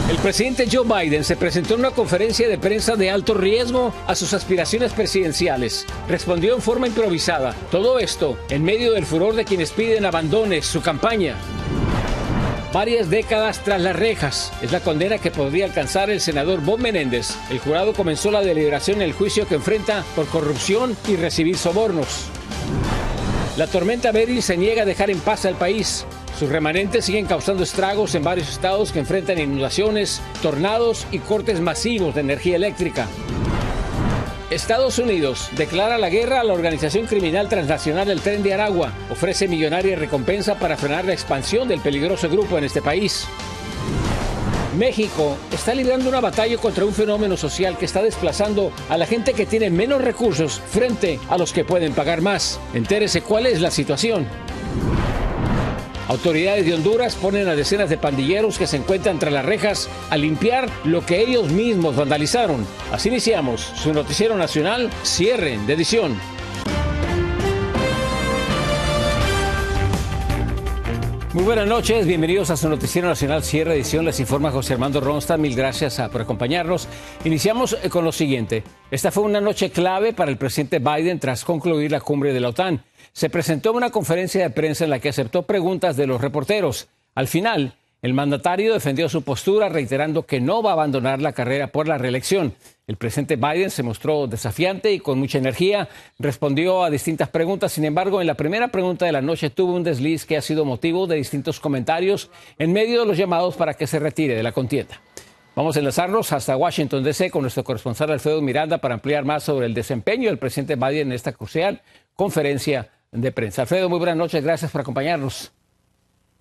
El presidente Joe Biden se presentó en una conferencia de prensa de alto riesgo a sus aspiraciones presidenciales. Respondió en forma improvisada. Todo esto en medio del furor de quienes piden abandone su campaña. Varias décadas tras las rejas es la condena que podría alcanzar el senador Bob Menéndez. El jurado comenzó la deliberación en el juicio que enfrenta por corrupción y recibir sobornos. La tormenta Beryl se niega a dejar en paz al país. Sus remanentes siguen causando estragos en varios estados que enfrentan inundaciones, tornados y cortes masivos de energía eléctrica. Estados Unidos declara la guerra a la organización criminal transnacional El Tren de Aragua. Ofrece millonaria recompensa para frenar la expansión del peligroso grupo en este país. México está librando una batalla contra un fenómeno social que está desplazando a la gente que tiene menos recursos frente a los que pueden pagar más. Entérese cuál es la situación. Autoridades de Honduras ponen a decenas de pandilleros que se encuentran tras las rejas a limpiar lo que ellos mismos vandalizaron. Así iniciamos su noticiero nacional, cierre de edición. Muy buenas noches, bienvenidos a su noticiero nacional, cierre de edición. Les informa José Armando Ronsta, mil gracias por acompañarnos. Iniciamos con lo siguiente. Esta fue una noche clave para el presidente Biden tras concluir la cumbre de la OTAN. Se presentó en una conferencia de prensa en la que aceptó preguntas de los reporteros. Al final, el mandatario defendió su postura, reiterando que no va a abandonar la carrera por la reelección. El presidente Biden se mostró desafiante y con mucha energía respondió a distintas preguntas. Sin embargo, en la primera pregunta de la noche tuvo un desliz que ha sido motivo de distintos comentarios en medio de los llamados para que se retire de la contienda. Vamos a enlazarnos hasta Washington, D.C. con nuestro corresponsal Alfredo Miranda para ampliar más sobre el desempeño del presidente Biden en esta crucial conferencia de prensa. Alfredo, muy buenas noches, gracias por acompañarnos.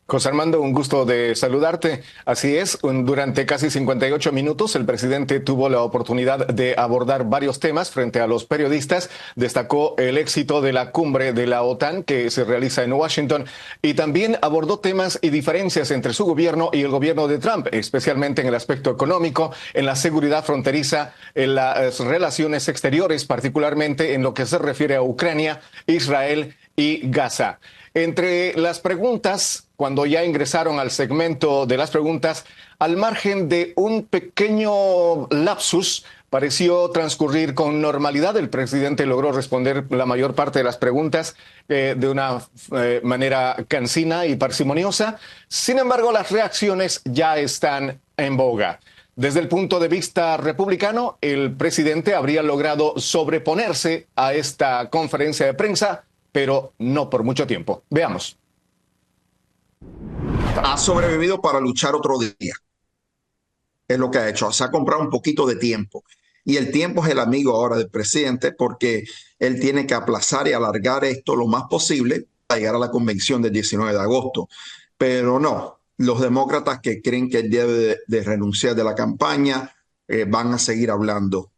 José Armando, un gusto de saludarte. Así es, durante casi 58 minutos el presidente tuvo la oportunidad de abordar varios temas frente a los periodistas. Destacó el éxito de la cumbre de la OTAN que se realiza en Washington y también abordó temas y diferencias entre su gobierno y el gobierno de Trump, especialmente en el aspecto económico, en la seguridad fronteriza, en las relaciones exteriores, particularmente en lo que se refiere a Ucrania, Israel y Gaza. Entre las preguntas, cuando ya ingresaron al segmento de las preguntas, al margen de un pequeño lapsus, pareció transcurrir con normalidad. El presidente logró responder la mayor parte de las preguntas de una manera cansina y parsimoniosa. Sin embargo, las reacciones ya están en boga. Desde el punto de vista republicano, el presidente habría logrado sobreponerse a esta conferencia de prensa, pero no por mucho tiempo. Veamos. Ha sobrevivido para luchar otro día. Es lo que ha hecho. Se ha comprado un poquito de tiempo. Y el tiempo es el amigo ahora del presidente porque él tiene que aplazar y alargar esto lo más posible para llegar a la convención del 19 de agosto. Pero no, los demócratas que creen que él debe de renunciar de la campaña van a seguir hablando.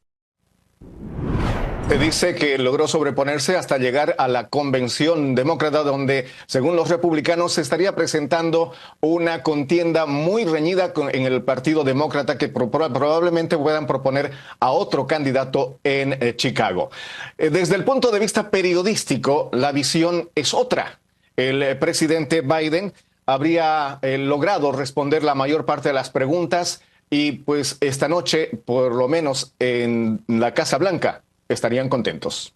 Se dice que logró sobreponerse hasta llegar a la convención demócrata, donde, según los republicanos, se estaría presentando una contienda muy reñida en el Partido Demócrata, que probablemente puedan proponer a otro candidato en Chicago. Desde el punto de vista periodístico, la visión es otra. El presidente Biden habría logrado responder la mayor parte de las preguntas y, pues, esta noche, por lo menos en la Casa Blanca, estarían contentos.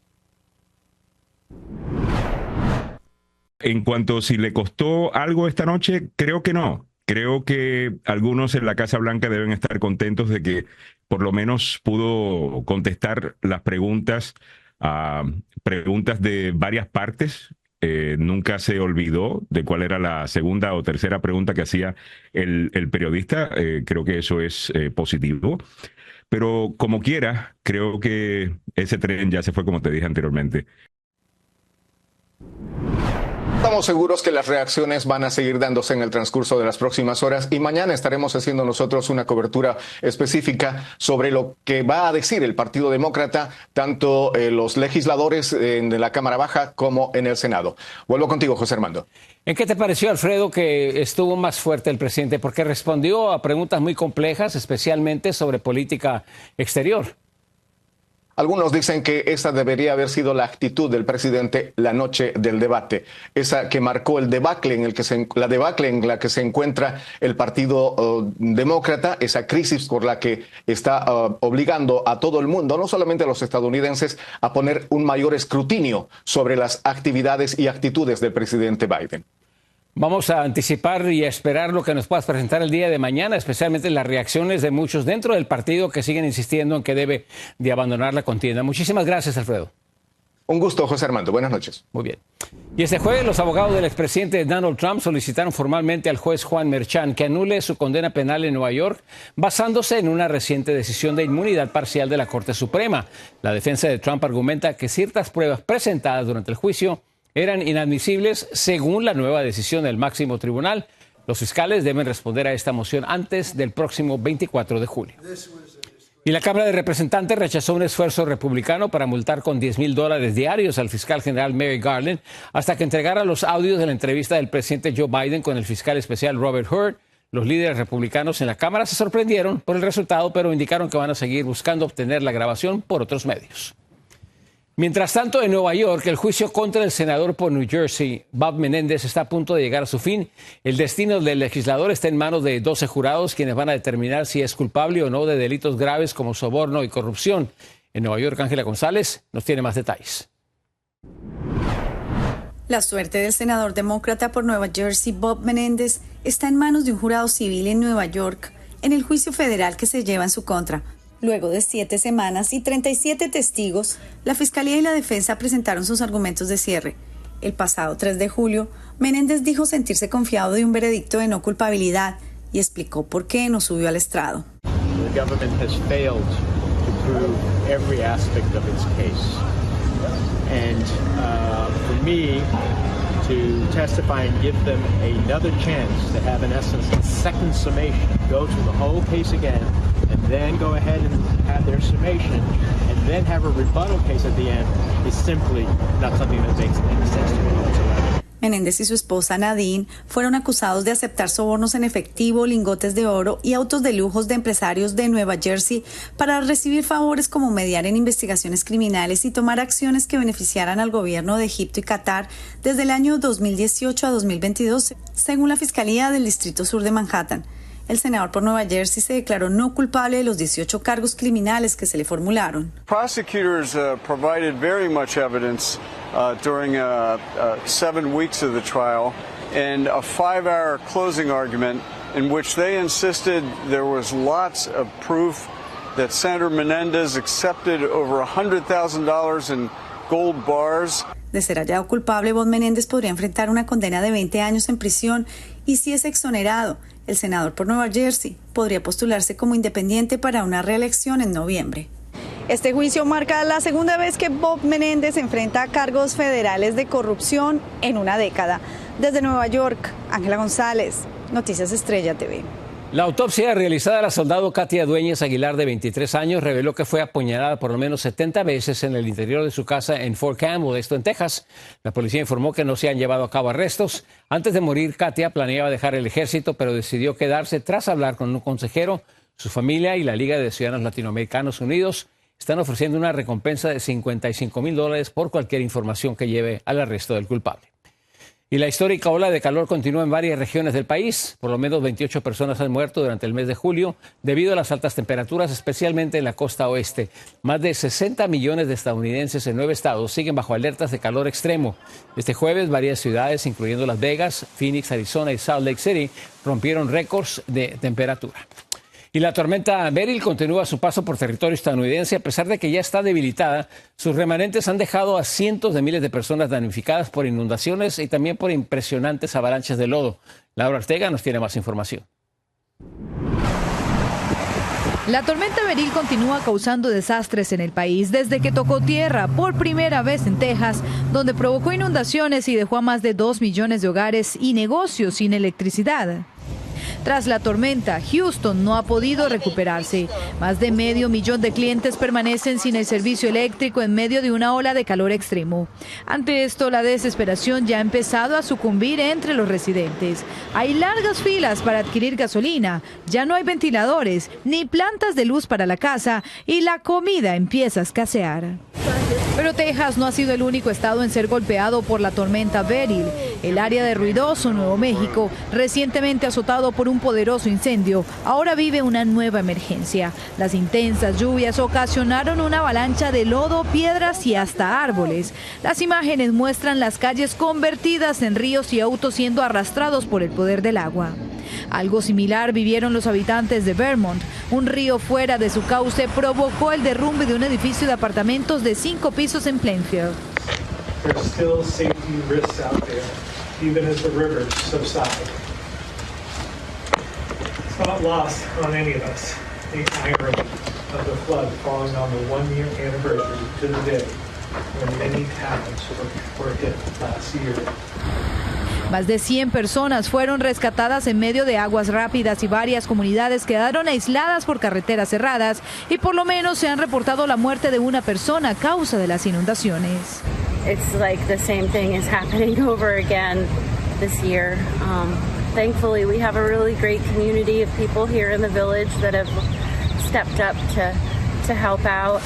En cuanto a si le costó algo esta noche, creo que no. Creo que algunos en la Casa Blanca deben estar contentos de que por lo menos pudo contestar las preguntas de varias partes. Nunca se olvidó de cuál era la segunda o tercera pregunta que hacía el periodista. Creo que eso es positivo. Pero como quiera, creo que ese tren ya se fue, como te dije anteriormente. Estamos seguros que las reacciones van a seguir dándose en el transcurso de las próximas horas y mañana estaremos haciendo nosotros una cobertura específica sobre lo que va a decir el Partido Demócrata, tanto los legisladores de la Cámara Baja como en el Senado. Vuelvo contigo, José Armando. ¿En qué te pareció, Alfredo, que estuvo más fuerte el presidente? Porque respondió a preguntas muy complejas, especialmente sobre política exterior. Algunos dicen que esa debería haber sido la actitud del presidente la noche del debate, esa que marcó el debacle la debacle en la que se encuentra el Partido Demócrata, esa crisis por la que está obligando a todo el mundo, no solamente a los estadounidenses, a poner un mayor escrutinio sobre las actividades y actitudes del presidente Biden. Vamos a anticipar y a esperar lo que nos puedas presentar el día de mañana, especialmente las reacciones de muchos dentro del partido que siguen insistiendo en que debe de abandonar la contienda. Muchísimas gracias, Alfredo. Un gusto, José Armando. Buenas noches. Muy bien. Y este jueves los abogados del expresidente Donald Trump solicitaron formalmente al juez Juan Merchan que anule su condena penal en Nueva York basándose en una reciente decisión de inmunidad parcial de la Corte Suprema. La defensa de Trump argumenta que ciertas pruebas presentadas durante el juicio eran inadmisibles según la nueva decisión del máximo tribunal. Los fiscales deben responder a esta moción antes del próximo 24 de julio. Y la Cámara de Representantes rechazó un esfuerzo republicano para multar con $10,000 diarios al fiscal general Merrick Garland hasta que entregara los audios de la entrevista del presidente Joe Biden con el fiscal especial Robert Hur. Los líderes republicanos en la Cámara se sorprendieron por el resultado, pero indicaron que van a seguir buscando obtener la grabación por otros medios. Mientras tanto, en Nueva York, el juicio contra el senador por New Jersey, Bob Menéndez, está a punto de llegar a su fin. El destino del legislador está en manos de 12 jurados, quienes van a determinar si es culpable o no de delitos graves como soborno y corrupción. En Nueva York, Ángela González nos tiene más detalles. La suerte del senador demócrata por Nueva Jersey, Bob Menéndez, está en manos de un jurado civil en Nueva York, en el juicio federal que se lleva en su contra. Luego de 7 semanas y 37 testigos, la Fiscalía y la Defensa presentaron sus argumentos de cierre. El pasado 3 de julio, Menéndez dijo sentirse confiado de un veredicto de no culpabilidad y explicó por qué no subió al estrado. The government has failed to prove every aspect of its case. And for me to testify and give them another chance to have, in essence, a second summation, go through the whole case again, and then go ahead and have their summation, and then have a rebuttal case at the end, is simply not something that makes any sense to me whatsoever. Menéndez y su esposa Nadine fueron acusados de aceptar sobornos en efectivo, lingotes de oro y autos de lujos de empresarios de Nueva Jersey para recibir favores como mediar en investigaciones criminales y tomar acciones que beneficiaran al gobierno de Egipto y Qatar desde el año 2018 a 2022, según la Fiscalía del Distrito Sur de Manhattan. El senador por Nueva Jersey se declaró no culpable de los 18 cargos criminales que se le formularon. Prosecutors provided very much evidence during 7 weeks of the trial and a 5-hour closing argument in which they insisted there was lots of proof that Senator Menéndez accepted over $100,000 in gold bars. De ser hallado culpable, Bob Menéndez podría enfrentar una condena de 20 años en prisión y si es exonerado, el senador por Nueva Jersey podría postularse como independiente para una reelección en noviembre. Este juicio marca la segunda vez que Bob Menéndez enfrenta cargos federales de corrupción en una década. Desde Nueva York, Ángela González, Noticias Estrella TV. La autopsia realizada a la soldado Katia Dueñas Aguilar, de 23 años, reveló que fue apuñalada por lo menos 70 veces en el interior de su casa en Fort Campbell, esto en Texas. La policía informó que no se han llevado a cabo arrestos. Antes de morir, Katia planeaba dejar el ejército, pero decidió quedarse tras hablar con un consejero. Su familia y la Liga de Ciudadanos Latinoamericanos Unidos están ofreciendo una recompensa de $55,000 por cualquier información que lleve al arresto del culpable. Y la histórica ola de calor continúa en varias regiones del país. Por lo menos 28 personas han muerto durante el mes de julio debido a las altas temperaturas, especialmente en la costa oeste. Más de 60 millones de estadounidenses en 9 estados siguen bajo alertas de calor extremo. Este jueves, varias ciudades, incluyendo Las Vegas, Phoenix, Arizona y Salt Lake City, rompieron récords de temperatura. Y la tormenta Beryl continúa su paso por territorio estadounidense. A pesar de que ya está debilitada, sus remanentes han dejado a cientos de miles de personas damnificadas por inundaciones y también por impresionantes avalanchas de lodo. Laura Ortega nos tiene más información. La tormenta Beryl continúa causando desastres en el país desde que tocó tierra por primera vez en Texas, donde provocó inundaciones y dejó a más de 2 millones de hogares y negocios sin electricidad. Tras la tormenta, Houston no ha podido recuperarse. Más de 500,000 de clientes permanecen sin el servicio eléctrico en medio de una ola de calor extremo. Ante esto, la desesperación ya ha empezado a sucumbir entre los residentes. Hay largas filas para adquirir gasolina, ya no hay ventiladores ni plantas de luz para la casa y la comida empieza a escasear. Pero Texas no ha sido el único estado en ser golpeado por la tormenta Beryl. El área de ruidoso Nuevo México, recientemente azotado por un poderoso incendio, ahora vive una nueva emergencia. Las intensas lluvias ocasionaron una avalancha de lodo, piedras y hasta árboles. Las imágenes muestran las calles convertidas en ríos y autos siendo arrastrados por el poder del agua. Algo similar vivieron los habitantes de Vermont. Un río fuera de su cauce provocó el derrumbe de un edificio de apartamentos de 5 pisos en Plainfield. There's still safety risks out there, even as the rivers subside. It's not lost on any of us, the irony of the flood falling on the 1-year anniversary to the day when many towns were hit last year. Más de 100 personas fueron rescatadas en medio de aguas rápidas y varias comunidades quedaron aisladas por carreteras cerradas y por lo menos se han reportado la muerte de una persona a causa de las inundaciones. It's like the same thing is happening over again this year. Thankfully, we have a really great community of people here in the village that have stepped up to help out.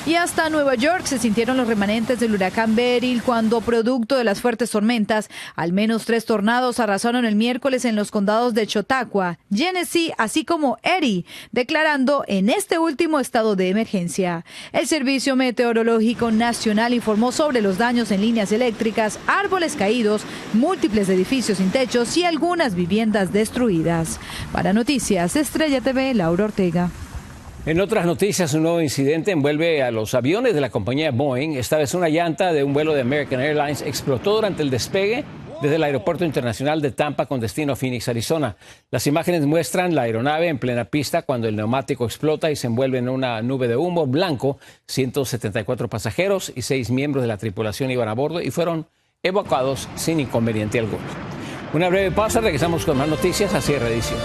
Y hasta Nueva York se sintieron los remanentes del huracán Beryl cuando, producto de las fuertes tormentas, al menos 3 tornados arrasaron el miércoles en los condados de Chautauqua, Genesee, así como Erie, declarando en este último estado de emergencia. El Servicio Meteorológico Nacional informó sobre los daños en líneas eléctricas, árboles caídos, múltiples edificios sin techos y algunas viviendas destruidas. Para Noticias Estrella TV, Laura Ortega. En otras noticias, un nuevo incidente envuelve a los aviones de la compañía Boeing. Esta vez una llanta de un vuelo de American Airlines explotó durante el despegue desde el Aeropuerto Internacional de Tampa con destino a Phoenix, Arizona. Las imágenes muestran la aeronave en plena pista cuando el neumático explota y se envuelve en una nube de humo blanco. 174 pasajeros y 6 miembros de la tripulación iban a bordo y fueron evacuados sin inconveniente alguno. Una breve pausa, regresamos con más noticias a cierre de edición.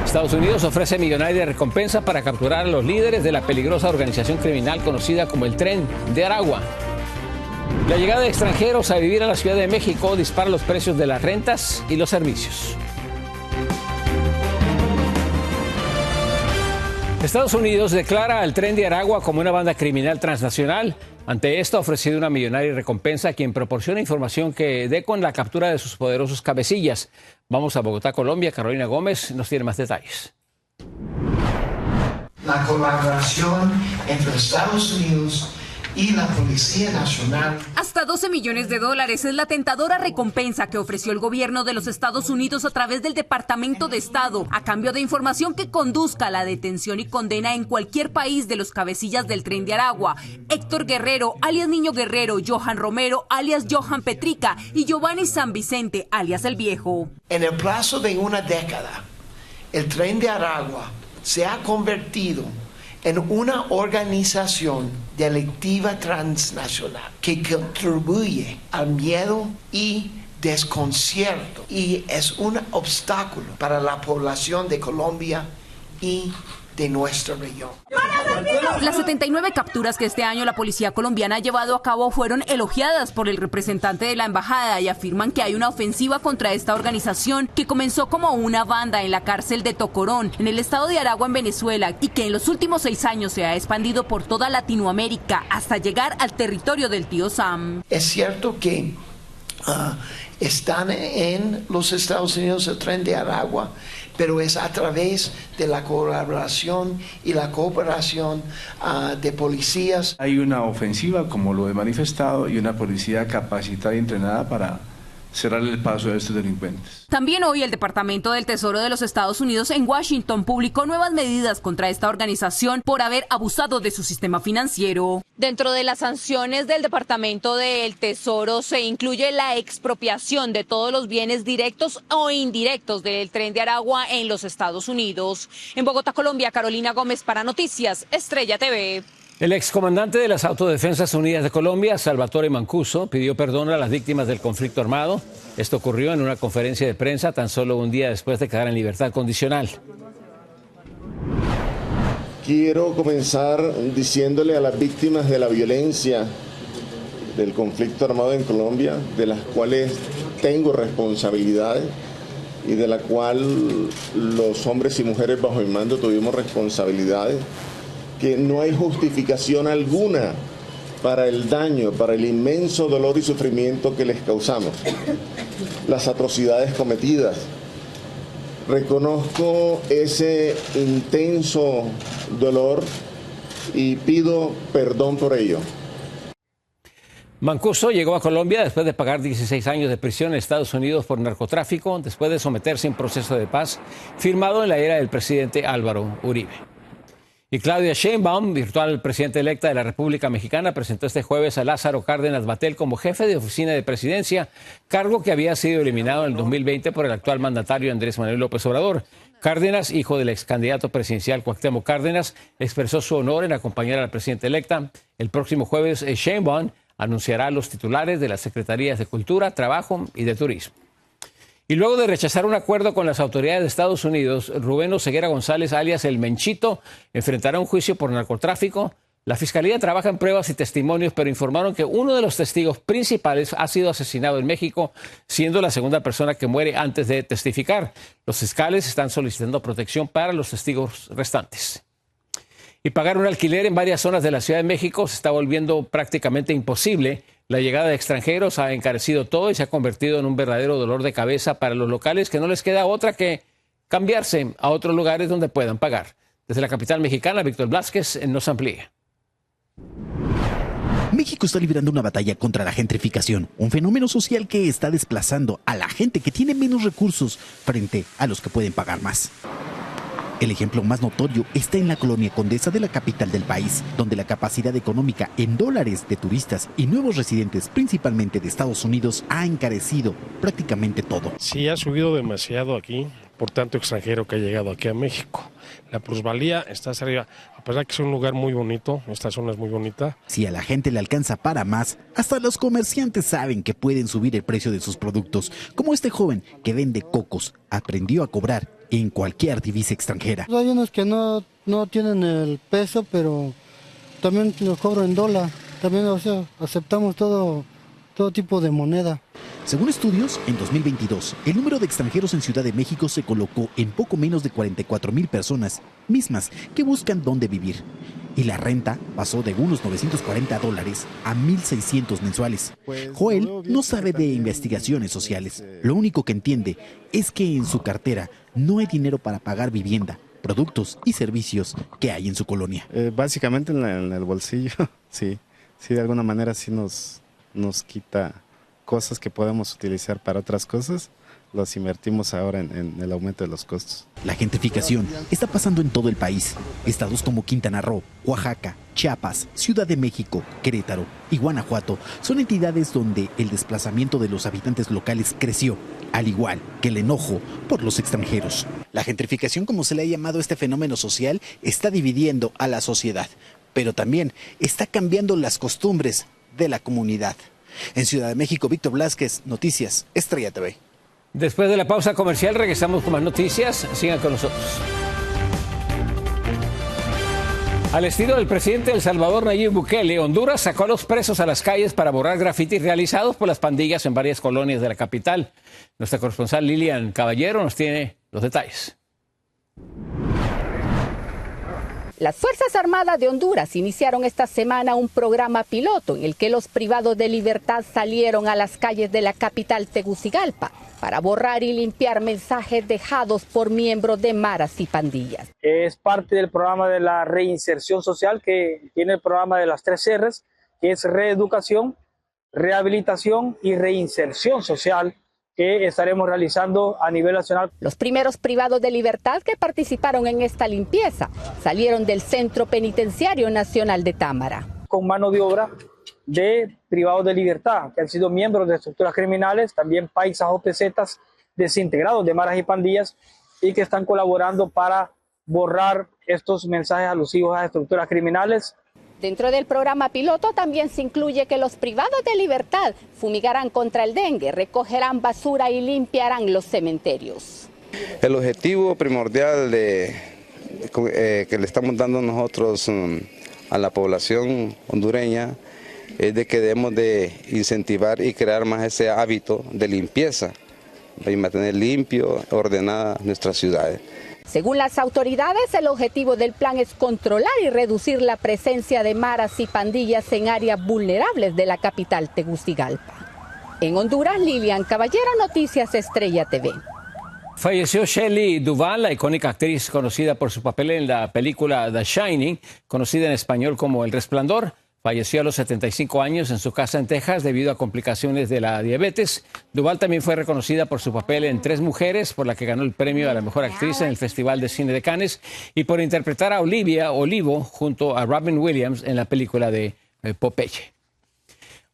Estados Unidos ofrece millonaria recompensa para capturar a los líderes de la peligrosa organización criminal conocida como el Tren de Aragua. La llegada de extranjeros a vivir a la Ciudad de México dispara los precios de las rentas y los servicios. Estados Unidos declara al Tren de Aragua como una banda criminal transnacional. Ante esto ha ofrecido una millonaria recompensa a quien proporciona información que dé con la captura de sus poderosos cabecillas. Vamos a Bogotá, Colombia. Carolina Gómez nos tiene más detalles. La colaboración entre Estados Unidos y la Policía Nacional. Hasta $12 millones es la tentadora recompensa que ofreció el gobierno de los Estados Unidos a través del Departamento de Estado, a cambio de información que conduzca a la detención y condena en cualquier país de los cabecillas del Tren de Aragua: Héctor Guerrero, alias Niño Guerrero, Johan Romero, alias Johan Petrica, y Giovanni San Vicente, alias El Viejo. En el plazo de una década, el Tren de Aragua se ha convertido en una organización delictiva transnacional que contribuye al miedo y desconcierto y es un obstáculo para la población de Colombia y de nuestra región. Las 79 capturas que este año la policía colombiana ha llevado a cabo fueron elogiadas por el representante de la embajada y afirman que hay una ofensiva contra esta organización que comenzó como una banda en la cárcel de Tocorón, en el estado de Aragua, en Venezuela, y que en los últimos 6 años se ha expandido por toda Latinoamérica hasta llegar al territorio del tío Sam. Es cierto que están en los Estados Unidos el Tren de Aragua, pero es a través de la colaboración y la cooperación de policías. Hay una ofensiva, como lo he manifestado, y una policía capacitada y entrenada para cerrarle el paso a estos delincuentes. También hoy el Departamento del Tesoro de los Estados Unidos en Washington publicó nuevas medidas contra esta organización por haber abusado de su sistema financiero. Dentro de las sanciones del Departamento del Tesoro se incluye la expropiación de todos los bienes directos o indirectos del Tren de Aragua en los Estados Unidos. En Bogotá, Colombia, Carolina Gómez para Noticias Estrella TV. El excomandante de las Autodefensas Unidas de Colombia, Salvatore Mancuso, pidió perdón a las víctimas del conflicto armado. Esto ocurrió en una conferencia de prensa tan solo un día después de quedar en libertad condicional. Quiero comenzar diciéndole a las víctimas de la violencia del conflicto armado en Colombia, de las cuales tengo responsabilidades y de la cual los hombres y mujeres bajo mi mando tuvimos responsabilidades, que no hay justificación alguna para el daño, para el inmenso dolor y sufrimiento que les causamos, las atrocidades cometidas. Reconozco ese intenso dolor y pido perdón por ello. Mancuso llegó a Colombia después de pagar 16 años de prisión en Estados Unidos por narcotráfico, después de someterse a un proceso de paz firmado en la era del presidente Álvaro Uribe. Y Claudia Sheinbaum, virtual presidenta electa de la República Mexicana, presentó este jueves a Lázaro Cárdenas Batlle como jefe de oficina de presidencia, cargo que había sido eliminado en el 2020 por el actual mandatario Andrés Manuel López Obrador. Cárdenas, hijo del ex candidato presidencial Cuauhtémoc Cárdenas, expresó su honor en acompañar a la presidenta electa. El próximo jueves, Sheinbaum anunciará a los titulares de las Secretarías de Cultura, Trabajo y de Turismo. Y luego de rechazar un acuerdo con las autoridades de Estados Unidos, Rubén Oseguera González, alias El Menchito, enfrentará un juicio por narcotráfico. La Fiscalía trabaja en pruebas y testimonios, pero informaron que uno de los testigos principales ha sido asesinado en México, siendo la segunda persona que muere antes de testificar. Los fiscales están solicitando protección para los testigos restantes. Y pagar un alquiler en varias zonas de la Ciudad de México se está volviendo prácticamente imposible. La llegada de extranjeros ha encarecido todo y se ha convertido en un verdadero dolor de cabeza para los locales, que no les queda otra que cambiarse a otros lugares donde puedan pagar. Desde la capital mexicana, Víctor Blázquez nos amplía. México está librando una batalla contra la gentrificación, un fenómeno social que está desplazando a la gente que tiene menos recursos frente a los que pueden pagar más. El ejemplo más notorio está en la colonia Condesa de la capital del país, donde la capacidad económica en dólares de turistas y nuevos residentes, principalmente de Estados Unidos, ha encarecido prácticamente todo. Sí, ha subido demasiado aquí por tanto extranjero que ha llegado aquí a México. La plusvalía está hacia arriba, a pesar de que es un lugar muy bonito, esta zona es muy bonita. Si a la gente le alcanza para más, hasta los comerciantes saben que pueden subir el precio de sus productos, como este joven que vende cocos, aprendió a cobrar en cualquier divisa extranjera. Hay unos que no tienen el peso, pero también lo cobro en dólar. También, o sea, aceptamos todo tipo de moneda. Según estudios, en 2022, el número de extranjeros en Ciudad de México se colocó en poco menos de 44,000 personas, mismas que buscan dónde vivir. Y la renta pasó de unos $940 a 1,600 mensuales. Joel no sabe de investigaciones sociales. Lo único que entiende es que en su cartera no hay dinero para pagar vivienda, productos y servicios que hay en su colonia. Básicamente en el bolsillo, sí, de alguna manera sí nos quita cosas que podemos utilizar para otras cosas, los invertimos ahora en el aumento de los costos. La gentrificación está pasando en todo el país. Estados como Quintana Roo, Oaxaca, Chiapas, Ciudad de México, Querétaro y Guanajuato son entidades donde el desplazamiento de los habitantes locales creció, al igual que el enojo por los extranjeros. La gentrificación, como se le ha llamado a este fenómeno social, está dividiendo a la sociedad, pero también está cambiando las costumbres de la comunidad. En Ciudad de México, Víctor Blázquez, Noticias Estrella TV. Después de la pausa comercial regresamos con más noticias. Sigan con nosotros. Al estilo del presidente de El Salvador, Nayib Bukele, Honduras sacó a los presos a las calles para borrar grafitis realizados por las pandillas en varias colonias de la capital. Nuestra corresponsal Lilian Caballero nos tiene los detalles. Las Fuerzas Armadas de Honduras iniciaron esta semana un programa piloto en el que los privados de libertad salieron a las calles de la capital Tegucigalpa para borrar y limpiar mensajes dejados por miembros de maras y pandillas. Es parte del programa de la reinserción social que tiene el programa de las 3 R's, que es reeducación, rehabilitación y reinserción social, que estaremos realizando a nivel nacional. Los primeros privados de libertad que participaron en esta limpieza salieron del Centro Penitenciario Nacional de Támara. Con mano de obra de privados de libertad, que han sido miembros de estructuras criminales, también paisas o pesetas desintegrados de maras y pandillas, y que están colaborando para borrar estos mensajes alusivos a estructuras criminales. Dentro del programa piloto también se incluye que los privados de libertad fumigarán contra el dengue, recogerán basura y limpiarán los cementerios. El objetivo primordial que le estamos dando nosotros a la población hondureña es de que debemos de incentivar y crear más ese hábito de limpieza y mantener limpio, ordenada nuestras ciudades. Según las autoridades, el objetivo del plan es controlar y reducir la presencia de maras y pandillas en áreas vulnerables de la capital Tegucigalpa. En Honduras, Lilian Caballero, Noticias Estrella TV. Falleció Shelley Duvall, la icónica actriz conocida por su papel en la película The Shining, conocida en español como El Resplandor. Falleció a los 75 años en su casa en Texas debido a complicaciones de la diabetes. Duvall también fue reconocida por su papel en Tres Mujeres, por la que ganó el premio a la mejor actriz en el Festival de Cine de Cannes, y por interpretar a Olivia Olivo junto a Robin Williams en la película de Popeye.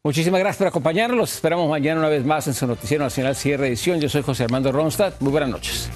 Muchísimas gracias por acompañarnos. Los esperamos mañana una vez más en su Noticiero Nacional Cierre Edición. Yo soy José Armando Ronstadt. Muy buenas noches.